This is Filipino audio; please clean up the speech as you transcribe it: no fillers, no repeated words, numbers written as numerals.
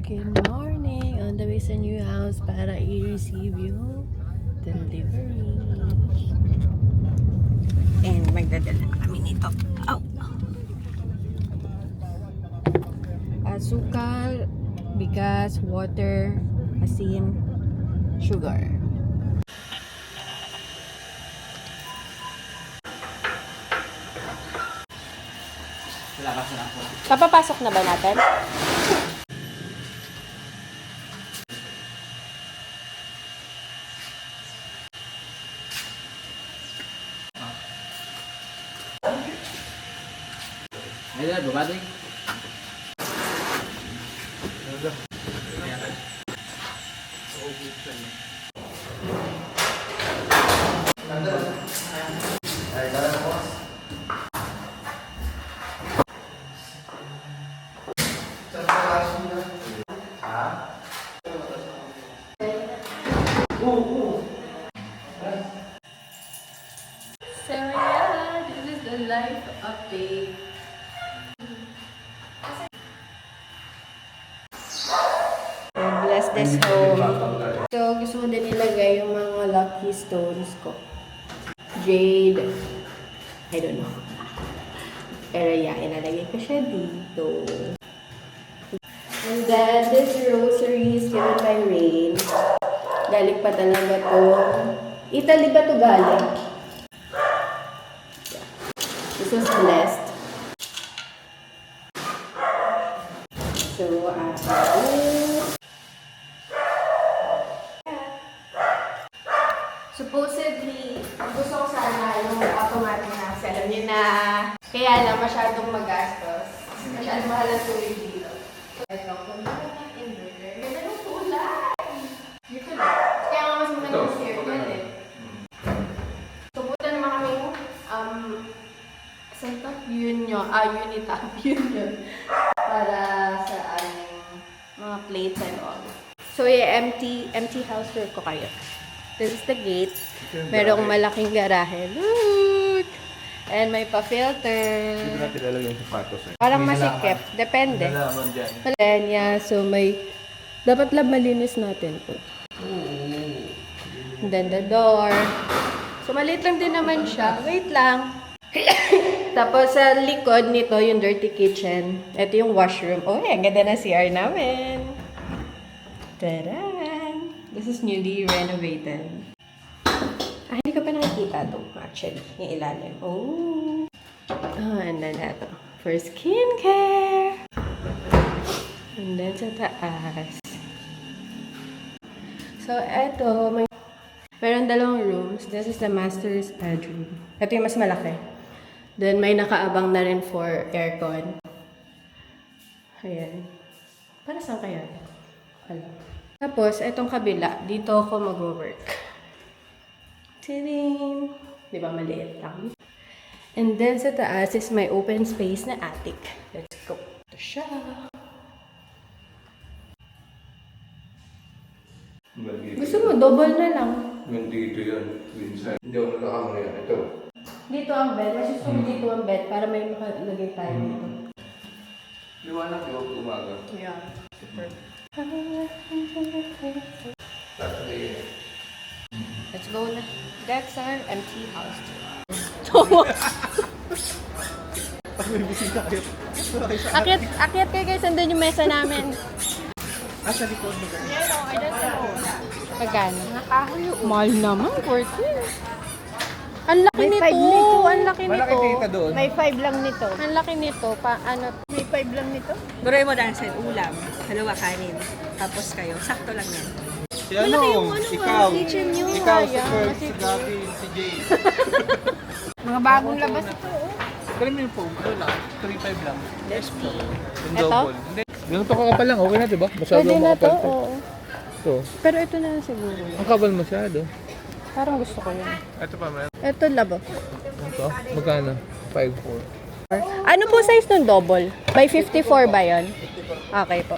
Good morning! On the way sa new house para i-receive yung delivery. And magdadala na kami nito. Oh. Asukal, bigas, water, asin, sugar. Papapasok na ba natin? Ayan, babading. So yeah, this is the life update. God bless this home. So, gusto ko din ilagay yung mga lucky stones ko. Jade. I don't know. Pero yeah, ilalagay ko siya dito. And then, this rosary is given by Rain. Galing pa talaga to. Italy ba to galing? This was blessed. So, supposedly, gusto ko sana yung automatic na kasi alam niyo na kaya lang masyadong magastos. Masyadong mahal ang tubig dito. So, ito, kung meron ng inverter, ganda ng tulay! Dito lang. Kaya nga mas maganda yung circle eh. So, punta naman kami saan to? Union. Union. Para sa mga plates and all. So, empty house tour ko kayo. This is the gate. Merong malaking garahe. Look! And may pa-filter. Dito natin lalagay yung sapatos eh. Parang masikip. Depende. And yeah, so dapat lang malinis natin po. And then the door. So, maliit lang din naman siya. Wait lang. Tapos, sa likod nito, yung dirty kitchen. Ito yung washroom. Oh, ang ganda na CR namin. Taran! This is newly renovated. Hindi ko pa nakikita ito, actually. Yung ilalim. Oh! And then ito. For skincare! And then sa taas. So, ito. Meron dalawang rooms. This is the master's bedroom. Ito yung mas malaki. Then, may nakaabang na rin for aircon. Ayan. Para saan kaya? Alam. Tapos, itong kabila, dito ako mag-work. Tiring! Di ba, maliit lang. And then, sa taas is my open space na attic. Let's go. Ito siya. Gusto mo, double na lang. Dito yun. Minsan. Hindi ako nakakamali yan. Ito. Dito ang bed. Mas gusto mo dito ang bed para may makalagay tayo dito. Liwanag yung umaga. Yeah. Super. Let's go na. That's our empty house. Akyat kayo guys, andun yung mesa namin. Sa likod mo ganyan. Yeah, I don't know. Pagano? Mahal naman, 14. Ang laki nito. Ang laki Malaki nito. kita doon. May 5 lang nito. Ang laki nito. May 5 lang nito. Buray mo dahil sa ulam, dalawa kanin, tapos kayo, sakto lang yan. Si ano? Ikaw. kitchen nyo. Ikaw, si Ayan, Kurt, kasi- si Gabi, si Jay. Mga bagong labas ito. Galing mo yung foam. Ano lang? 3.5 lang. Let's see. Yung Ito? double. Hindi. Ganun pa kakapal lang. Okay na, diba? Masyado Pwede na to, makapal to. oo. Ito. Pero ito na siguro. Ang kapal masyado. Parang gusto ko yun. Ito pa, man. Ito labo. Ito. Magkano? 5.4. Ano po size ng double? By 54 ba yun? Okay po.